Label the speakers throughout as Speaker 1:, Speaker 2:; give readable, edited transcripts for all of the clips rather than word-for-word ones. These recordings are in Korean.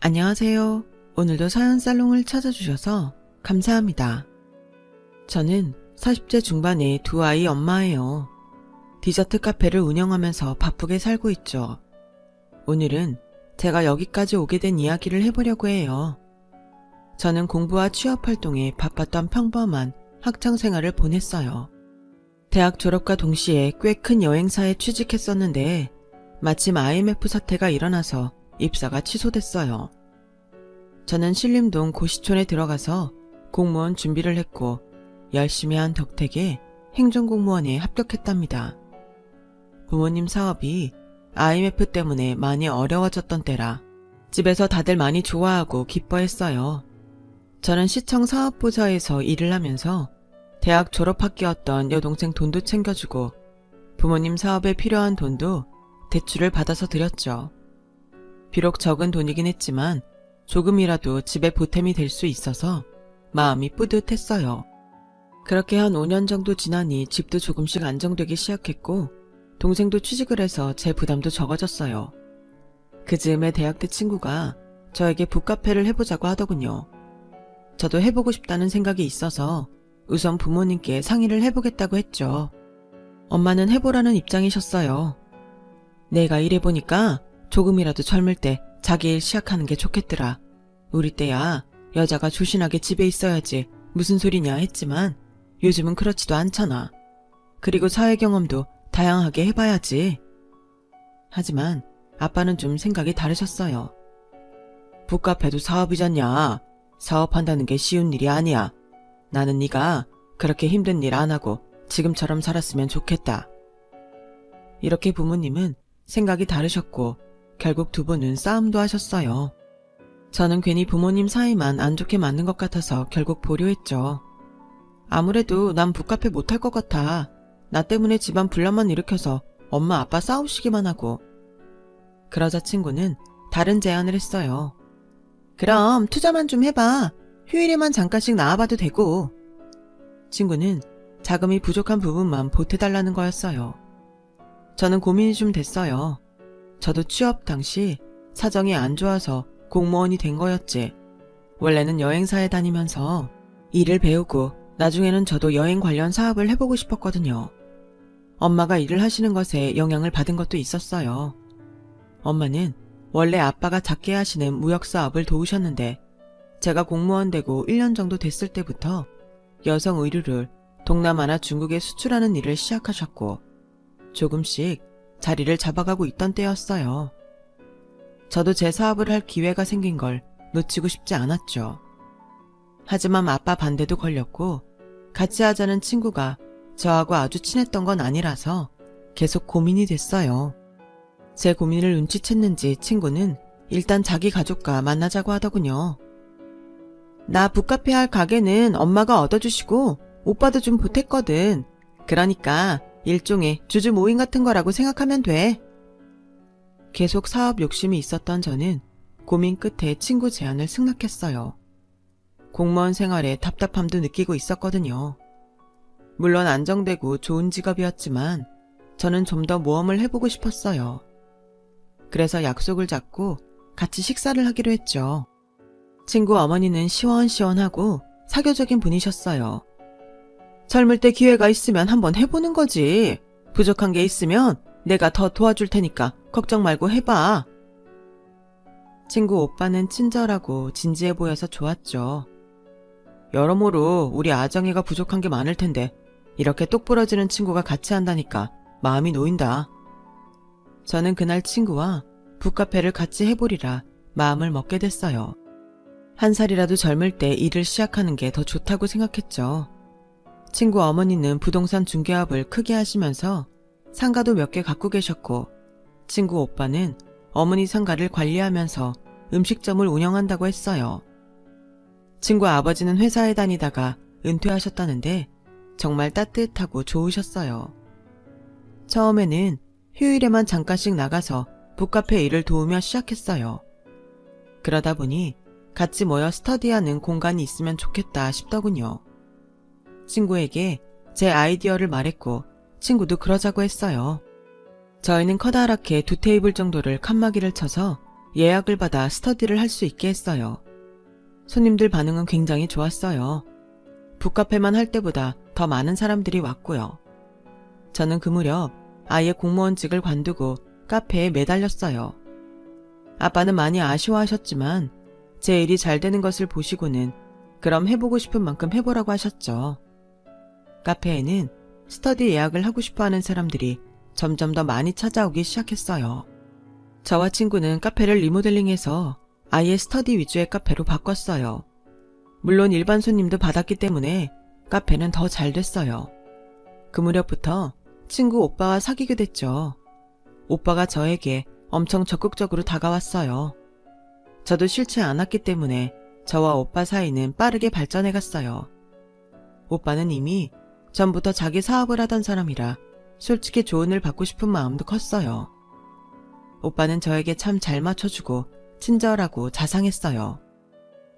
Speaker 1: 안녕하세요. 오늘도 사연 살롱을 찾아주셔서 감사합니다. 저는 40대 중반의 두 아이 엄마예요. 디저트 카페를 운영하면서 바쁘게 살고 있죠. 오늘은 제가 여기까지 오게 된 이야기를 해보려고 해요. 저는 공부와 취업 활동에 바빴던 평범한 학창 생활을 보냈어요. 대학 졸업과 동시에 꽤 큰 여행사에 취직했었는데 마침 IMF 사태가 일어나서 입사가 취소됐어요. 저는 신림동 고시촌에 들어가서 공무원 준비를 했고 열심히 한 덕택에 행정공무원에 합격했답니다. 부모님 사업이 IMF 때문에 많이 어려워졌던 때라 집에서 다들 많이 좋아하고 기뻐했어요. 저는 시청 사업부서에서 일을 하면서 대학 졸업학기였던 여동생 돈도 챙겨주고 부모님 사업에 필요한 돈도 대출을 받아서 드렸죠. 비록 적은 돈이긴 했지만 조금이라도 집에 보탬이 될 수 있어서 마음이 뿌듯했어요. 그렇게 한 5년 정도 지나니 집도 조금씩 안정되기 시작했고 동생도 취직을 해서 제 부담도 적어졌어요. 그 즈음에 대학 때 친구가 저에게 북카페를 해보자고 하더군요. 저도 해보고 싶다는 생각이 있어서 우선 부모님께 상의를 해보겠다고 했죠. 엄마는 해보라는 입장이셨어요. 내가 일해보니까 조금이라도 젊을 때 자기 일 시작하는 게 좋겠더라. 우리 때야 여자가 조신하게 집에 있어야지 무슨 소리냐 했지만 요즘은 그렇지도 않잖아. 그리고 사회 경험도 다양하게 해봐야지. 하지만 아빠는 좀 생각이 다르셨어요. 북카페도 사업이잖냐. 사업한다는 게 쉬운 일이 아니야. 나는 네가 그렇게 힘든 일 안 하고 지금처럼 살았으면 좋겠다. 이렇게 부모님은 생각이 다르셨고 결국 두 분은 싸움도 하셨어요. 저는 괜히 부모님 사이만 안 좋게 맞는 것 같아서 결국 보류했죠. 아무래도 난 북카페 못할 것 같아. 나 때문에 집안 분란만 일으켜서 엄마 아빠 싸우시기만 하고. 그러자 친구는 다른 제안을 했어요. 그럼 투자만 좀 해봐. 휴일에만 잠깐씩 나와봐도 되고. 친구는 자금이 부족한 부분만 보태달라는 거였어요. 저는 고민이 좀 됐어요. 저도 취업 당시 사정이 안 좋아서 공무원이 된 거였지. 원래는 여행사에 다니면서 일을 배우고 나중에는 저도 여행 관련 사업을 해보고 싶었거든요. 엄마가 일을 하시는 것에 영향을 받은 것도 있었어요. 엄마는 원래 아빠가 작게 하시는 무역사업을 도우셨는데 제가 공무원 되고 1년 정도 됐을 때부터 여성 의류를 동남아나 중국에 수출하는 일을 시작하셨고 조금씩 자리를 잡아가고 있던 때였어요. 저도 제 사업을 할 기회가 생긴 걸 놓치고 싶지 않았죠. 하지만 아빠 반대도 걸렸고 같이 하자는 친구가 저하고 아주 친했던 건 아니라서 계속 고민이 됐어요. 제 고민을 눈치챘는지 친구는 일단 자기 가족과 만나자고 하더군요. 나 북카페 할 가게는 엄마가 얻어주시고 오빠도 좀 보탰거든. 그러니까 일종의 주주 모임 같은 거라고 생각하면 돼. 계속 사업 욕심이 있었던 저는 고민 끝에 친구 제안을 승낙했어요. 공무원 생활에 답답함도 느끼고 있었거든요. 물론 안정되고 좋은 직업이었지만 저는 좀 더 모험을 해보고 싶었어요. 그래서 약속을 잡고 같이 식사를 하기로 했죠. 친구 어머니는 시원시원하고 사교적인 분이셨어요. 젊을 때 기회가 있으면 한번 해보는 거지. 부족한 게 있으면 내가 더 도와줄 테니까 걱정 말고 해봐. 친구 오빠는 친절하고 진지해 보여서 좋았죠. 여러모로 우리 아정이가 부족한 게 많을 텐데 이렇게 똑부러지는 친구가 같이 한다니까 마음이 놓인다. 저는 그날 친구와 북카페를 같이 해보리라 마음을 먹게 됐어요. 한 살이라도 젊을 때 일을 시작하는 게 더 좋다고 생각했죠. 친구 어머니는 부동산 중개업을 크게 하시면서 상가도 몇 개 갖고 계셨고 친구 오빠는 어머니 상가를 관리하면서 음식점을 운영한다고 했어요. 친구 아버지는 회사에 다니다가 은퇴하셨다는데 정말 따뜻하고 좋으셨어요. 처음에는 휴일에만 잠깐씩 나가서 북카페 일을 도우며 시작했어요. 그러다 보니 같이 모여 스터디하는 공간이 있으면 좋겠다 싶더군요. 친구에게 제 아이디어를 말했고 친구도 그러자고 했어요. 저희는 커다랗게 2테이블 정도를 칸막이를 쳐서 예약을 받아 스터디를 할 수 있게 했어요. 손님들 반응은 굉장히 좋았어요. 북카페만 할 때보다 더 많은 사람들이 왔고요. 저는 그 무렵 아예 공무원직을 관두고 카페에 매달렸어요. 아빠는 많이 아쉬워하셨지만 제 일이 잘 되는 것을 보시고는 그럼 해보고 싶은 만큼 해보라고 하셨죠. 카페에는 스터디 예약을 하고 싶어하는 사람들이 점점 더 많이 찾아오기 시작했어요. 저와 친구는 카페를 리모델링해서 아예 스터디 위주의 카페로 바꿨어요. 물론 일반 손님도 받았기 때문에 카페는 더 잘 됐어요. 그 무렵부터 친구 오빠와 사귀게 됐죠. 오빠가 저에게 엄청 적극적으로 다가왔어요. 저도 싫지 않았기 때문에 저와 오빠 사이는 빠르게 발전해 갔어요. 오빠는 이미 전부터 자기 사업을 하던 사람이라 솔직히 조언을 받고 싶은 마음도 컸어요. 오빠는 저에게 참 잘 맞춰주고 친절하고 자상했어요.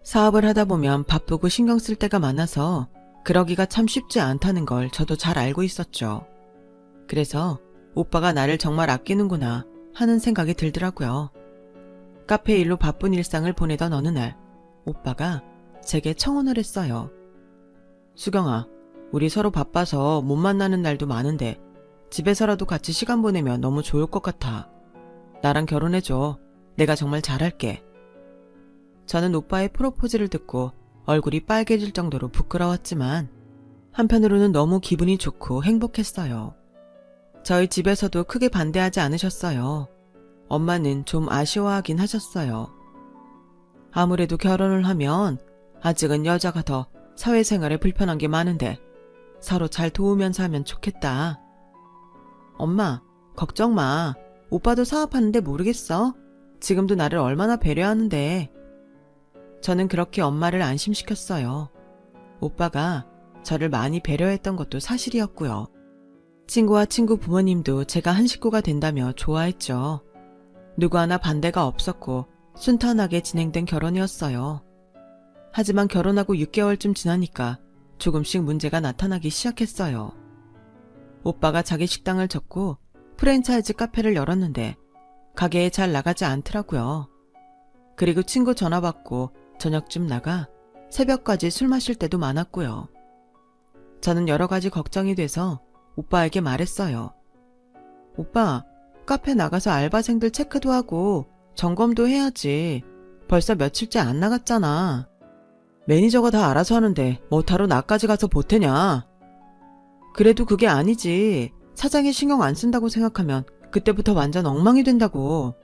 Speaker 1: 사업을 하다 보면 바쁘고 신경 쓸 때가 많아서 그러기가 참 쉽지 않다는 걸 저도 잘 알고 있었죠. 그래서 오빠가 나를 정말 아끼는구나 하는 생각이 들더라고요. 카페 일로 바쁜 일상을 보내던 어느 날 오빠가 제게 청혼을 했어요. 수경아, 우리 서로 바빠서 못 만나는 날도 많은데 집에서라도 같이 시간 보내면 너무 좋을 것 같아. 나랑 결혼해줘. 내가 정말 잘할게. 저는 오빠의 프로포즈를 듣고 얼굴이 빨개질 정도로 부끄러웠지만 한편으로는 너무 기분이 좋고 행복했어요. 저희 집에서도 크게 반대하지 않으셨어요. 엄마는 좀 아쉬워하긴 하셨어요. 아무래도 결혼을 하면 아직은 여자가 더 사회생활에 불편한 게 많은데 서로 잘 도우면서 하면 좋겠다. 엄마, 걱정 마. 오빠도 사업하는데 모르겠어? 지금도 나를 얼마나 배려하는데. 저는 그렇게 엄마를 안심시켰어요. 오빠가 저를 많이 배려했던 것도 사실이었고요. 친구와 친구 부모님도 제가 한 식구가 된다며 좋아했죠. 누구 하나 반대가 없었고 순탄하게 진행된 결혼이었어요. 하지만 결혼하고 6개월쯤 지나니까 조금씩 문제가 나타나기 시작했어요. 오빠가 자기 식당을 접고 프랜차이즈 카페를 열었는데 가게에 잘 나가지 않더라고요. 그리고 친구 전화 받고 저녁쯤 나가 새벽까지 술 마실 때도 많았고요. 저는 여러 가지 걱정이 돼서 오빠에게 말했어요. 오빠, 카페 나가서 알바생들 체크도 하고 점검도 해야지. 벌써 며칠째 안 나갔잖아. 매니저가 다 알아서 하는데 뭐하러 나까지 가서 보태냐. 그래도 그게 아니지. 사장이 신경 안 쓴다고 생각하면 그때부터 완전 엉망이 된다고.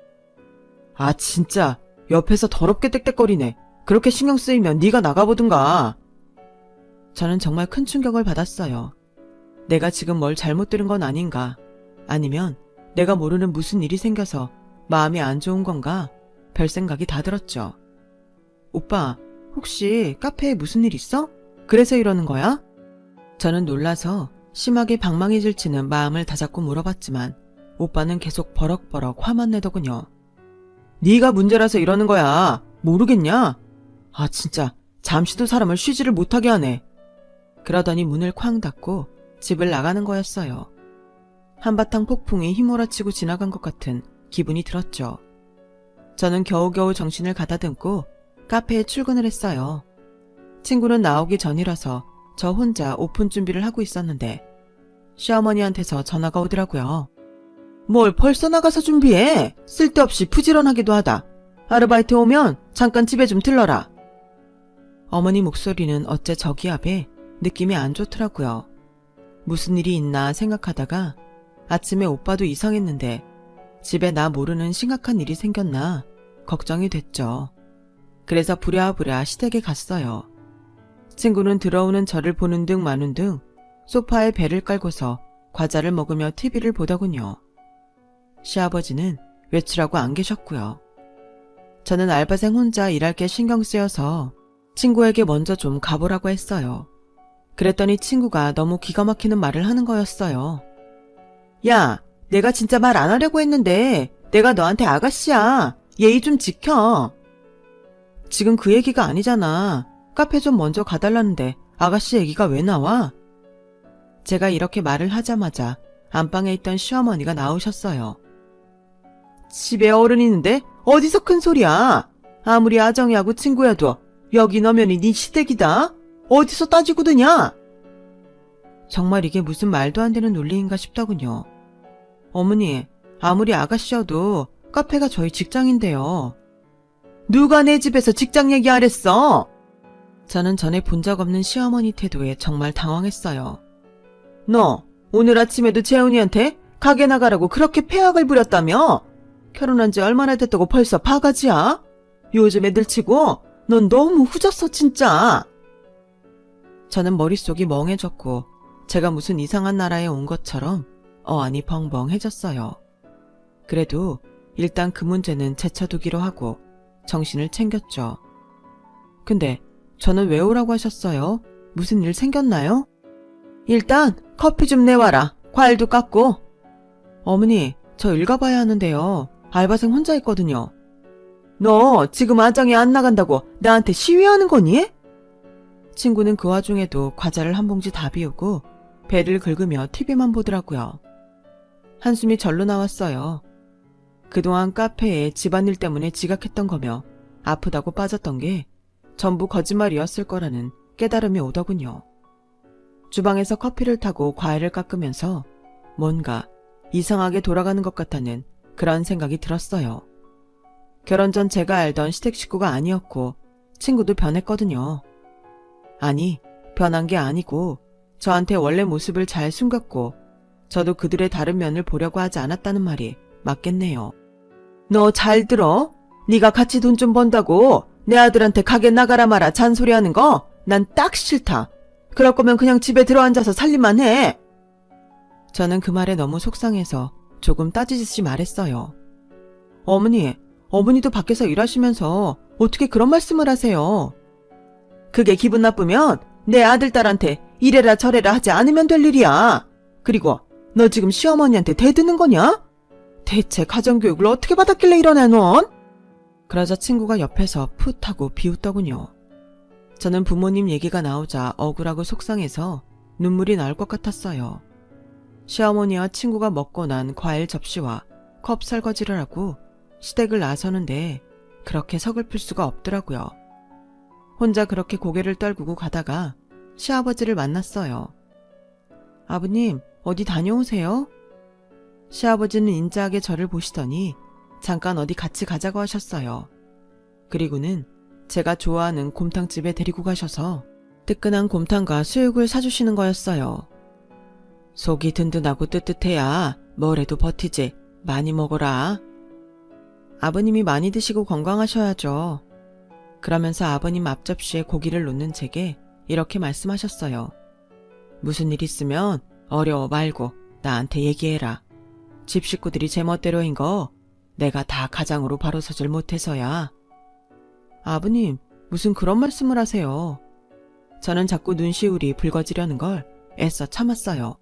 Speaker 1: 아 진짜 옆에서 더럽게 떽떽거리네. 그렇게 신경 쓰이면 네가 나가보든가. 저는 정말 큰 충격을 받았어요. 내가 지금 뭘 잘못 들은 건 아닌가? 아니면 내가 모르는 무슨 일이 생겨서 마음이 안 좋은 건가? 별 생각이 다 들었죠. 오빠, 혹시 카페에 무슨 일 있어? 그래서 이러는 거야? 저는 놀라서 심하게 방망이 질치는 마음을 다잡고 물어봤지만 오빠는 계속 버럭버럭 화만 내더군요. 네가 문제라서 이러는 거야. 모르겠냐? 아 진짜 잠시도 사람을 쉬지를 못하게 하네. 그러더니 문을 쾅 닫고 집을 나가는 거였어요. 한바탕 폭풍이 휘몰아치고 지나간 것 같은 기분이 들었죠. 저는 겨우겨우 정신을 가다듬고 카페에 출근을 했어요. 친구는 나오기 전이라서 저 혼자 오픈 준비를 하고 있었는데 시어머니한테서 전화가 오더라고요. 뭘 벌써 나가서 준비해? 쓸데없이 부지런하기도 하다. 아르바이트 오면 잠깐 집에 좀 들러라. 어머니 목소리는 어째 저기압에 느낌이 안 좋더라고요. 무슨 일이 있나 생각하다가 아침에 오빠도 이상했는데 집에 나 모르는 심각한 일이 생겼나 걱정이 됐죠. 그래서 부랴부랴 시댁에 갔어요. 친구는 들어오는 저를 보는 둥 마는 둥 소파에 배를 깔고서 과자를 먹으며 TV를 보더군요. 시아버지는 외출하고 안 계셨고요. 저는 알바생 혼자 일할 게 신경 쓰여서 친구에게 먼저 좀 가보라고 했어요. 그랬더니 친구가 너무 기가 막히는 말을 하는 거였어요. 야, 내가 진짜 말 안 하려고 했는데 내가 너한테 아가씨야. 예의 좀 지켜. 지금 그 얘기가 아니잖아. 카페 좀 먼저 가달라는데 아가씨 얘기가 왜 나와? 제가 이렇게 말을 하자마자 안방에 있던 시어머니가 나오셨어요. 집에 어른 있는데 어디서 큰 소리야? 아무리 아정이하고 친구여도 여기 너면이 네 시댁이다. 어디서 따지고 드냐? 정말 이게 무슨 말도 안 되는 논리인가 싶더군요. 어머니, 아무리 아가씨여도 카페가 저희 직장인데요. 누가 내 집에서 직장 얘기하랬어? 저는 전에 본 적 없는 시어머니 태도에 정말 당황했어요. 너 오늘 아침에도 재훈이한테 가게 나가라고 그렇게 폐악을 부렸다며? 결혼한 지 얼마나 됐다고 벌써 바가지야? 요즘 애들 치고 넌 너무 후졌어 진짜. 저는 머릿속이 멍해졌고 제가 무슨 이상한 나라에 온 것처럼 어안이 벙벙해졌어요. 그래도 일단 그 문제는 제쳐두기로 하고 정신을 챙겼죠. 근데 저는 왜 오라고 하셨어요? 무슨 일 생겼나요? 일단 커피 좀 내와라. 과일도 깎고. 어머니, 저 일 가봐야 하는데요. 알바생 혼자 있거든요. 너 지금 아장에 안 나간다고 나한테 시위하는 거니? 친구는 그 와중에도 과자를 한 봉지 다 비우고 배를 긁으며 TV만 보더라고요. 한숨이 절로 나왔어요. 그동안 카페에 집안일 때문에 지각했던 거며 아프다고 빠졌던 게 전부 거짓말이었을 거라는 깨달음이 오더군요. 주방에서 커피를 타고 과일을 깎으면서 뭔가 이상하게 돌아가는 것 같다는 그런 생각이 들었어요. 결혼 전 제가 알던 시댁 식구가 아니었고 친구도 변했거든요. 아니, 변한 게 아니고 저한테 원래 모습을 잘 숨겼고 저도 그들의 다른 면을 보려고 하지 않았다는 말이 맞겠네요. 너 잘 들어? 네가 같이 돈 좀 번다고 내 아들한테 가게 나가라 마라 잔소리하는 거 난 딱 싫다. 그럴 거면 그냥 집에 들어앉아서 살림만 해. 저는 그 말에 너무 속상해서 조금 따지듯이 말했어요. 어머니도 밖에서 일하시면서 어떻게 그런 말씀을 하세요? 그게 기분 나쁘면 내 아들, 딸한테 이래라 저래라 하지 않으면 될 일이야. 그리고 너 지금 시어머니한테 대드는 거냐? 대체 가정교육을 어떻게 받았길래 이러냐 넌? 그러자 친구가 옆에서 풋 하고 비웃더군요. 저는 부모님 얘기가 나오자 억울하고 속상해서 눈물이 나올 것 같았어요. 시어머니와 친구가 먹고 난 과일 접시와 컵 설거지를 하고 시댁을 나서는데 그렇게 서글플 수가 없더라고요. 혼자 그렇게 고개를 떨구고 가다가 시아버지를 만났어요. 아버님, 어디 다녀오세요? 시아버지는 인자하게 저를 보시더니 잠깐 어디 같이 가자고 하셨어요. 그리고는 제가 좋아하는 곰탕집에 데리고 가셔서 뜨끈한 곰탕과 수육을 사주시는 거였어요. 속이 든든하고 뜨뜻해야 뭘 해도 버티지. 많이 먹어라. 아버님이 많이 드시고 건강하셔야죠. 그러면서 아버님 앞접시에 고기를 놓는 제게 이렇게 말씀하셨어요. 무슨 일 있으면 어려워 말고 나한테 얘기해라. 집 식구들이 제멋대로인 거 내가 다 가장으로 바로 서질 못해서야. 아버님, 무슨 그런 말씀을 하세요. 저는 자꾸 눈시울이 붉어지려는 걸 애써 참았어요.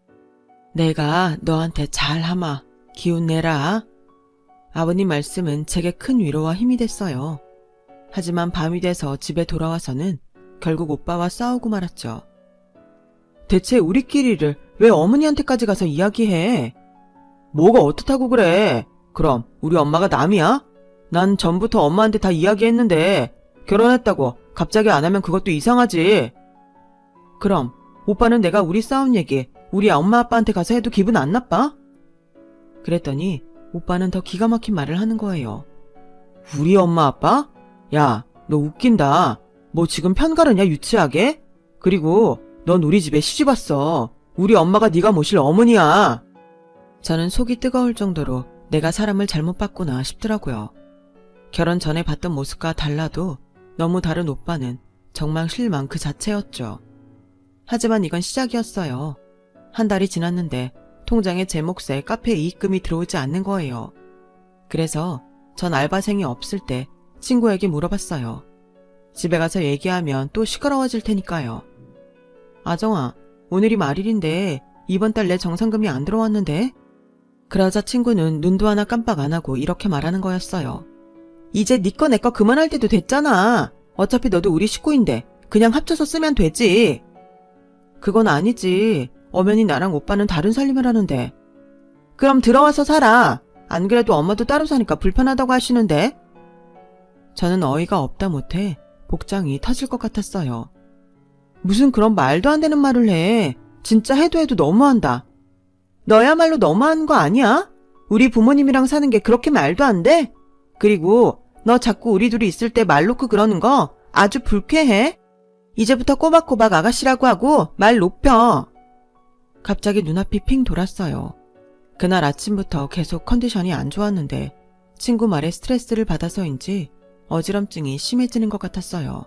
Speaker 1: 내가 너한테 잘하마. 기운 내라. 아버님 말씀은 제게 큰 위로와 힘이 됐어요. 하지만 밤이 돼서 집에 돌아와서는 결국 오빠와 싸우고 말았죠. 대체 우리끼리를 왜 어머니한테까지 가서 이야기해? 뭐가 어떻다고 그래? 그럼 우리 엄마가 남이야? 난 전부터 엄마한테 다 이야기했는데 결혼했다고 갑자기 안 하면 그것도 이상하지. 그럼 오빠는 내가 우리 싸운 얘기 우리 엄마 아빠한테 가서 해도 기분 안 나빠? 그랬더니 오빠는 더 기가 막힌 말을 하는 거예요. 우리 엄마 아빠? 야, 너 웃긴다. 뭐 지금 편가르냐 유치하게? 그리고 넌 우리 집에 시집 왔어. 우리 엄마가 네가 모실 어머니야. 저는 속이 뜨거울 정도로 내가 사람을 잘못 봤구나 싶더라고요. 결혼 전에 봤던 모습과 달라도 너무 다른 오빠는 정말 실망 그 자체였죠. 하지만 이건 시작이었어요. 한 달이 지났는데 통장에 제 몫에 카페 이익금이 들어오지 않는 거예요. 그래서 전 알바생이 없을 때 친구에게 물어봤어요. 집에 가서 얘기하면 또 시끄러워질 테니까요. 아정아, 오늘이 말일인데 이번 달 내 정산금이 안 들어왔는데? 그러자 친구는 눈도 하나 깜빡 안 하고 이렇게 말하는 거였어요. 이제 네 거 내 거 그만할 때도 됐잖아. 어차피 너도 우리 식구인데 그냥 합쳐서 쓰면 되지. 그건 아니지. 엄연히 나랑 오빠는 다른 살림을 하는데. 그럼 들어와서 살아. 안 그래도 엄마도 따로 사니까 불편하다고 하시는데. 저는 어이가 없다 못해 복장이 터질 것 같았어요. 무슨 그런 말도 안 되는 말을 해. 진짜 해도 너무한다. 너야말로 너무한 거 아니야? 우리 부모님이랑 사는 게 그렇게 말도 안 돼? 그리고 너 자꾸 우리 둘이 있을 때 말 놓고 그러는 거 아주 불쾌해. 이제부터 꼬박꼬박 아가씨라고 하고 말 높여. 갑자기 눈앞이 핑 돌았어요. 그날 아침부터 계속 컨디션이 안 좋았는데 친구 말에 스트레스를 받아서인지 어지럼증이 심해지는 것 같았어요.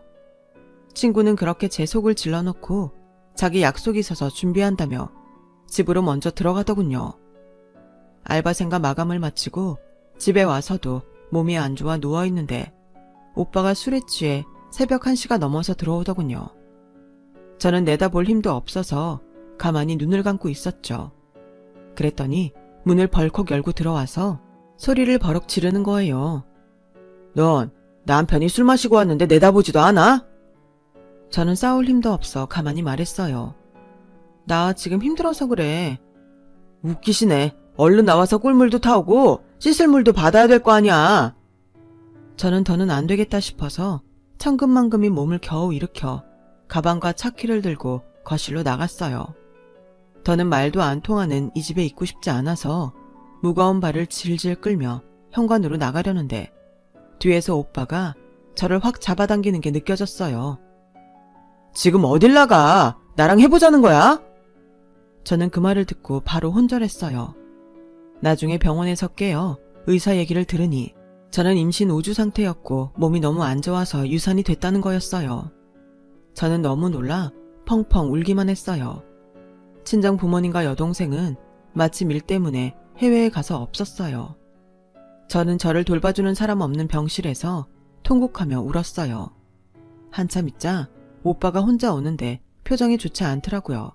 Speaker 1: 친구는 그렇게 제 속을 질러놓고 자기 약속이 있어서 준비한다며 집으로 먼저 들어가더군요. 알바생과 마감을 마치고 집에 와서도 몸이 안 좋아 누워있는데 오빠가 술에 취해 새벽 1시가 넘어서 들어오더군요. 저는 내다볼 힘도 없어서 가만히 눈을 감고 있었죠. 그랬더니 문을 벌컥 열고 들어와서 소리를 버럭 지르는 거예요. 넌 남편이 술 마시고 왔는데 내다보지도 않아? 저는 싸울 힘도 없어 가만히 말했어요. 나 지금 힘들어서 그래. 웃기시네. 얼른 나와서 꿀물도 타오고 씻을 물도 받아야 될 거 아니야. 저는 더는 안 되겠다 싶어서 천근만근히 몸을 겨우 일으켜 가방과 차키를 들고 거실로 나갔어요. 더는 말도 안 통하는 이 집에 있고 싶지 않아서 무거운 발을 질질 끌며 현관으로 나가려는데 뒤에서 오빠가 저를 확 잡아당기는 게 느껴졌어요. 지금 어딜 나가? 나랑 해보자는 거야? 저는 그 말을 듣고 바로 혼절했어요. 나중에 병원에서 깨어 의사 얘기를 들으니 저는 임신 5주 상태였고 몸이 너무 안 좋아서 유산이 됐다는 거였어요. 저는 너무 놀라 펑펑 울기만 했어요. 친정 부모님과 여동생은 마침 일 때문에 해외에 가서 없었어요. 저는 저를 돌봐주는 사람 없는 병실에서 통곡하며 울었어요. 한참 있자 오빠가 혼자 오는데 표정이 좋지 않더라고요.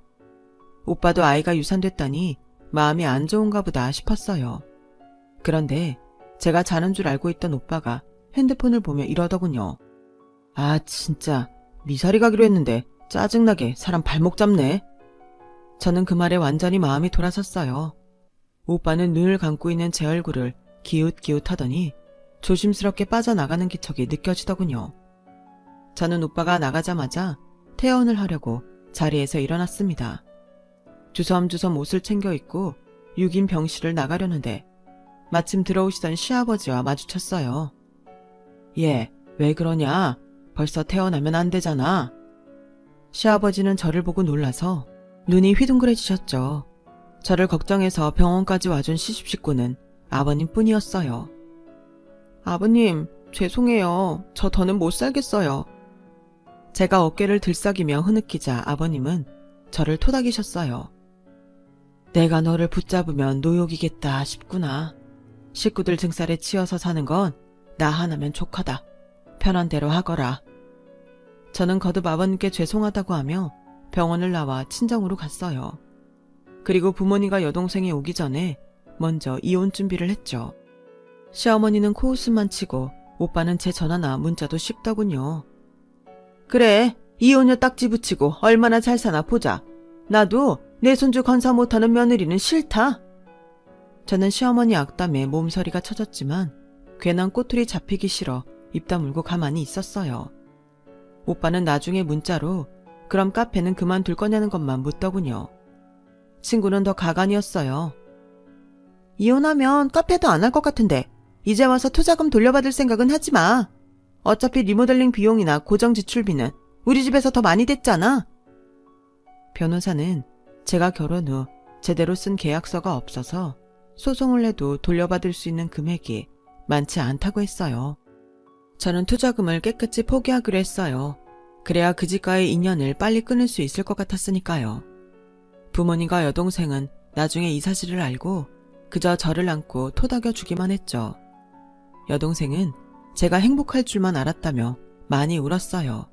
Speaker 1: 오빠도 아이가 유산됐다니 마음이 안 좋은가 보다 싶었어요. 그런데 제가 자는 줄 알고 있던 오빠가 핸드폰을 보며 이러더군요. 아 진짜 미사리 가기로 했는데 짜증나게 사람 발목 잡네. 저는 그 말에 완전히 마음이 돌아섰어요. 오빠는 눈을 감고 있는 제 얼굴을 기웃기웃하더니 조심스럽게 빠져나가는 기척이 느껴지더군요. 저는 오빠가 나가자마자 퇴원을 하려고 자리에서 일어났습니다. 주섬주섬 옷을 챙겨 입고 6인 병실을 나가려는데 마침 들어오시던 시아버지와 마주쳤어요. 얘, 왜 그러냐? 벌써 퇴원하면 안 되잖아. 시아버지는 저를 보고 놀라서 눈이 휘둥그레지셨죠. 저를 걱정해서 병원까지 와준 시집식구는 아버님 뿐이었어요. 아버님, 죄송해요. 저 더는 못 살겠어요. 제가 어깨를 들썩이며 흐느끼자 아버님은 저를 토닥이셨어요. 내가 너를 붙잡으면 노욕이겠다 싶구나. 식구들 등살에 치여서 사는 건 나 하나면 족하다. 편한 대로 하거라. 저는 거듭 아버님께 죄송하다고 하며 병원을 나와 친정으로 갔어요. 그리고 부모님과 여동생이 오기 전에 먼저 이혼 준비를 했죠. 시어머니는 코웃음만 치고 오빠는 제 전화나 문자도 씹더군요. 그래, 이혼녀 딱지 붙이고 얼마나 잘 사나 보자. 나도 내 손주 건사 못하는 며느리는 싫다. 저는 시어머니 악담에 몸서리가 쳐졌지만 괜한 꼬투리 잡히기 싫어 입 다물고 가만히 있었어요. 오빠는 나중에 문자로 그럼 카페는 그만둘 거냐는 것만 묻더군요. 친구는 더 가관이었어요. 이혼하면 카페도 안 할 것 같은데 이제 와서 투자금 돌려받을 생각은 하지 마. 어차피 리모델링 비용이나 고정 지출비는 우리 집에서 더 많이 됐잖아. 변호사는 제가 결혼 후 제대로 쓴 계약서가 없어서 소송을 해도 돌려받을 수 있는 금액이 많지 않다고 했어요. 저는 투자금을 깨끗이 포기하기로 했어요. 그래야 그 집과의 인연을 빨리 끊을 수 있을 것 같았으니까요. 부모님과 여동생은 나중에 이 사실을 알고 그저 저를 안고 토닥여 주기만 했죠. 여동생은 제가 행복할 줄만 알았다며 많이 울었어요.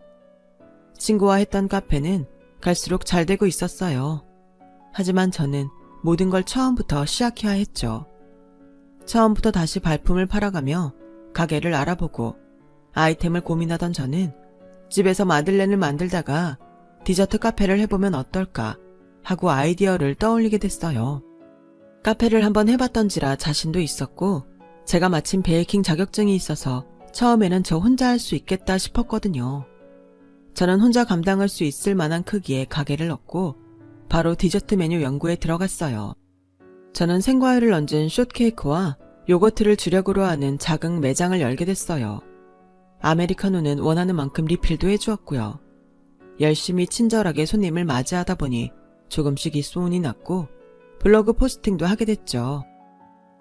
Speaker 1: 친구와 했던 카페는 갈수록 잘 되고 있었어요. 하지만 저는 모든 걸 처음부터 시작해야 했죠. 처음부터 다시 발품을 팔아가며 가게를 알아보고 아이템을 고민하던 저는 집에서 마들렌을 만들다가 디저트 카페를 해보면 어떨까 하고 아이디어를 떠올리게 됐어요. 카페를 한번 해봤던지라 자신도 있었고 제가 마침 베이킹 자격증이 있어서 처음에는 저 혼자 할 수 있겠다 싶었거든요. 저는 혼자 감당할 수 있을 만한 크기의 가게를 얻고 바로 디저트 메뉴 연구에 들어갔어요. 저는 생과일을 얹은 숏케이크와 요거트를 주력으로 하는 작은 매장을 열게 됐어요. 아메리카노는 원하는 만큼 리필도 해주었고요. 열심히 친절하게 손님을 맞이하다 보니 조금씩 입소문이 났고 블로그 포스팅도 하게 됐죠.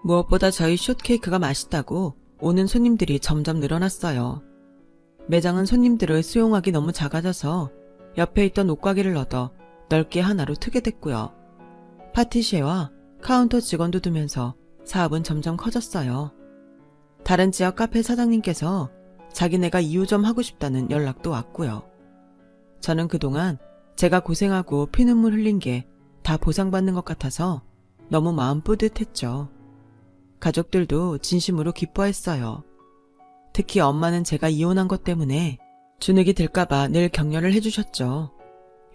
Speaker 1: 무엇보다 저희 숏케이크가 맛있다고 오는 손님들이 점점 늘어났어요. 매장은 손님들을 수용하기 너무 작아져서 옆에 있던 옷가게를 얻어 넓게 하나로 트게 됐고요. 파티시에와 카운터 직원도 두면서 사업은 점점 커졌어요. 다른 지역 카페 사장님께서 자기네가 2호점 하고 싶다는 연락도 왔고요. 저는 그동안 제가 고생하고 피눈물 흘린 게 다 보상받는 것 같아서 너무 마음 뿌듯했죠. 가족들도 진심으로 기뻐했어요. 특히 엄마는 제가 이혼한 것 때문에 주눅이 들까봐 늘 격려를 해주셨죠.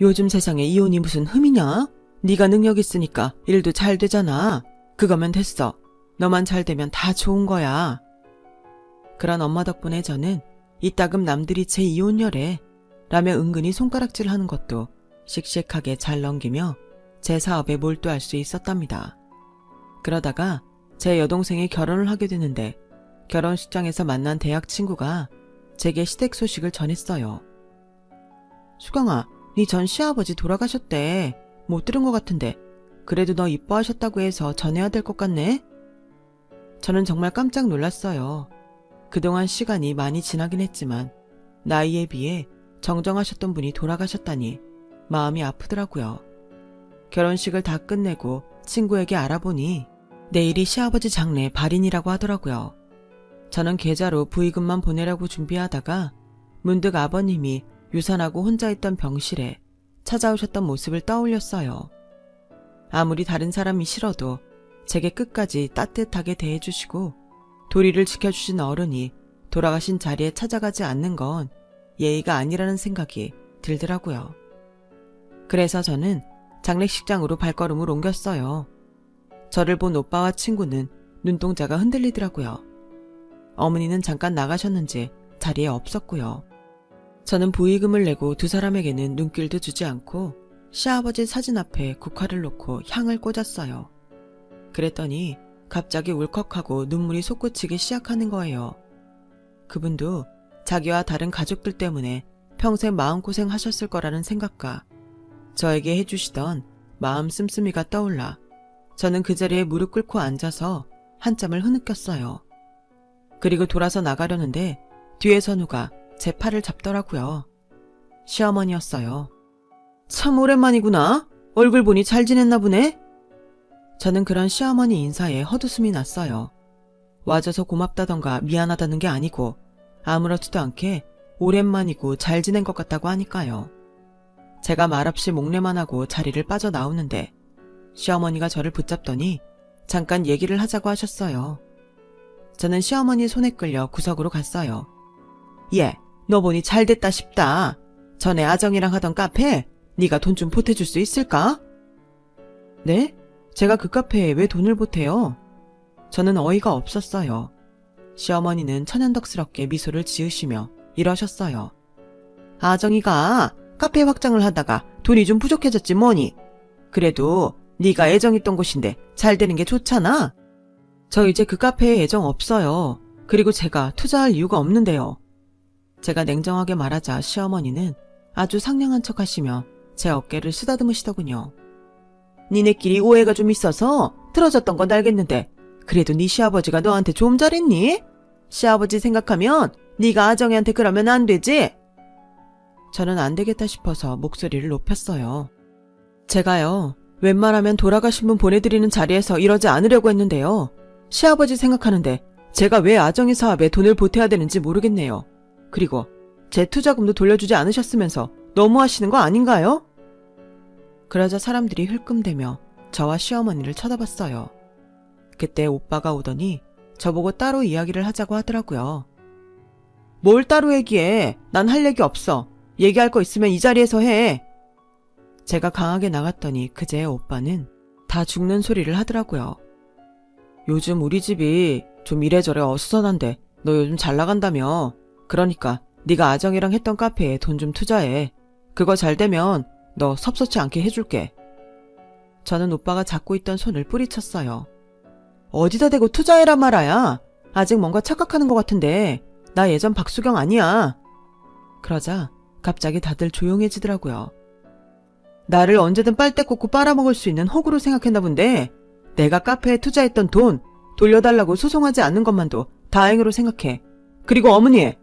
Speaker 1: 요즘 세상에 이혼이 무슨 흠이냐? 네가 능력 있으니까 일도 잘 되잖아. 그거면 됐어. 너만 잘 되면 다 좋은 거야. 그런 엄마 덕분에 저는 이따금 남들이 제 이혼녀래 라며 은근히 손가락질 하는 것도 씩씩하게 잘 넘기며 제 사업에 몰두할 수 있었답니다. 그러다가 제 여동생이 결혼을 하게 되는데 결혼식장에서 만난 대학 친구가 제게 시댁 소식을 전했어요. 수경아, 네 전 시아버지 돌아가셨대. 못 들은 것 같은데 그래도 너 이뻐하셨다고 해서 전해야 될 것 같네? 저는 정말 깜짝 놀랐어요. 그동안 시간이 많이 지나긴 했지만 나이에 비해 정정하셨던 분이 돌아가셨다니 마음이 아프더라고요. 결혼식을 다 끝내고 친구에게 알아보니 내일이 시아버지 장례 발인이라고 하더라고요. 저는 계좌로 부의금만 보내려고 준비하다가 문득 아버님이 유산하고 혼자 있던 병실에 찾아오셨던 모습을 떠올렸어요. 아무리 다른 사람이 싫어도 제게 끝까지 따뜻하게 대해주시고 도리를 지켜주신 어른이 돌아가신 자리에 찾아가지 않는 건 예의가 아니라는 생각이 들더라고요. 그래서 저는 장례식장으로 발걸음을 옮겼어요. 저를 본 오빠와 친구는 눈동자가 흔들리더라고요. 어머니는 잠깐 나가셨는지 자리에 없었고요. 저는 부의금을 내고 두 사람에게는 눈길도 주지 않고 시아버지 사진 앞에 국화를 놓고 향을 꽂았어요. 그랬더니 갑자기 울컥하고 눈물이 솟구치기 시작하는 거예요. 그분도 자기와 다른 가족들 때문에 평생 마음고생 하셨을 거라는 생각과 저에게 해주시던 마음 씀씀이가 떠올라 저는 그 자리에 무릎 꿇고 앉아서 한참을 흐느꼈어요. 그리고 돌아서 나가려는데 뒤에서 누가 제 팔을 잡더라고요. 시어머니였어요. 참 오랜만이구나. 얼굴 보니 잘 지냈나 보네. 저는 그런 시어머니 인사에 헛웃음이 났어요. 와줘서 고맙다던가 미안하다는 게 아니고 아무렇지도 않게 오랜만이고 잘 지낸 것 같다고 하니까요. 제가 말없이 목례만 하고 자리를 빠져나오는데 시어머니가 저를 붙잡더니 잠깐 얘기를 하자고 하셨어요. 저는 시어머니 손에 끌려 구석으로 갔어요. 얘, 너 보니 잘됐다 싶다. 전에 아정이랑 하던 카페 네가 돈 좀 보태줄 수 있을까? 네? 제가 그 카페에 왜 돈을 보태요? 저는 어이가 없었어요. 시어머니는 천연덕스럽게 미소를 지으시며 이러셨어요. 아정이가 카페 확장을 하다가 돈이 좀 부족해졌지 뭐니. 그래도 네가 애정있던 곳인데 잘 되는 게 좋잖아. 저 이제 그 카페에 애정 없어요. 그리고 제가 투자할 이유가 없는데요. 제가 냉정하게 말하자 시어머니는 아주 상냥한 척 하시며 제 어깨를 쓰다듬으시더군요. 니네끼리 오해가 좀 있어서 틀어졌던 건 알겠는데 그래도 네 시아버지가 너한테 좀 잘했니? 시아버지 생각하면 네가 아정이한테 그러면 안 되지? 저는 안 되겠다 싶어서 목소리를 높였어요. 제가요, 웬만하면 돌아가신 분 보내드리는 자리에서 이러지 않으려고 했는데요. 시아버지 생각하는데 제가 왜 아정이 사업에 돈을 보태야 되는지 모르겠네요. 그리고 제 투자금도 돌려주지 않으셨으면서 너무하시는 거 아닌가요? 그러자 사람들이 흘끔대며 저와 시어머니를 쳐다봤어요. 그때 오빠가 오더니 저보고 따로 이야기를 하자고 하더라고요. 뭘 따로 얘기해? 난 할 얘기 없어. 얘기할 거 있으면 이 자리에서 해. 제가 강하게 나갔더니 그제야 오빠는 다 죽는 소리를 하더라고요. 요즘 우리 집이 좀 이래저래 어수선한데 너 요즘 잘 나간다며. 그러니까 네가 아정이랑 했던 카페에 돈 좀 투자해. 그거 잘 되면 너 섭섭치 않게 해줄게. 저는 오빠가 잡고 있던 손을 뿌리쳤어요. 어디다 대고 투자해란 말아야. 아직 뭔가 착각하는 것 같은데 나 예전 박수경 아니야. 그러자 갑자기 다들 조용해지더라고요. 나를 언제든 빨대 꽂고 빨아먹을 수 있는 호구로 생각했나 본데 내가 카페에 투자했던 돈 돌려달라고 소송하지 않는 것만도 다행으로 생각해. 그리고 어머니!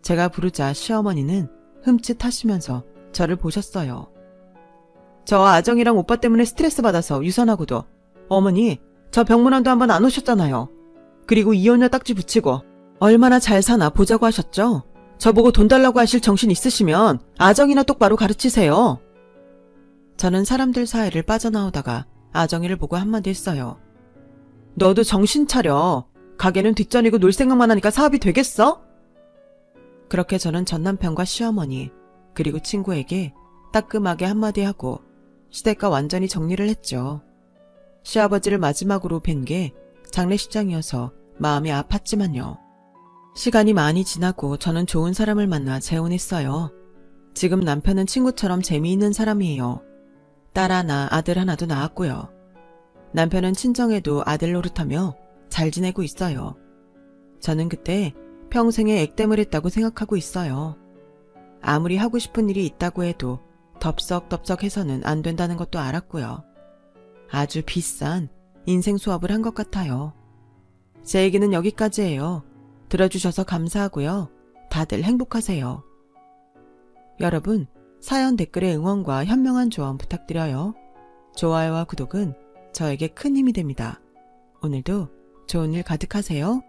Speaker 1: 제가 부르자 시어머니는 흠칫하시면서 저를 보셨어요. 저 아정이랑 오빠 때문에 스트레스 받아서 유산하고도 어머니 저 병문안도 한번 안 오셨잖아요. 그리고 이혼녀 딱지 붙이고 얼마나 잘 사나 보자고 하셨죠? 저보고 돈 달라고 하실 정신 있으시면 아정이나 똑바로 가르치세요. 저는 사람들 사이를 빠져나오다가 아정이를 보고 한마디 했어요. 너도 정신 차려. 가게는 뒷전이고 놀 생각만 하니까 사업이 되겠어? 그렇게 저는 전 남편과 시어머니 그리고 친구에게 따끔하게 한마디 하고 시댁과 완전히 정리를 했죠. 시아버지를 마지막으로 뵌 게 장례식장이어서 마음이 아팠지만요. 시간이 많이 지나고 저는 좋은 사람을 만나 재혼했어요. 지금 남편은 친구처럼 재미있는 사람이에요. 딸 하나, 아들 하나도 낳았고요. 남편은 친정에도 아들 노릇하며 잘 지내고 있어요. 저는 그때 평생에 액땜을 했다고 생각하고 있어요. 아무리 하고 싶은 일이 있다고 해도 덥석덥석해서는 안 된다는 것도 알았고요. 아주 비싼 인생 수업을 한 것 같아요. 제 얘기는 여기까지예요. 들어주셔서 감사하고요. 다들 행복하세요. 여러분, 사연 댓글에 응원과 현명한 조언 부탁드려요. 좋아요와 구독은 저에게 큰 힘이 됩니다. 오늘도 좋은 일 가득하세요.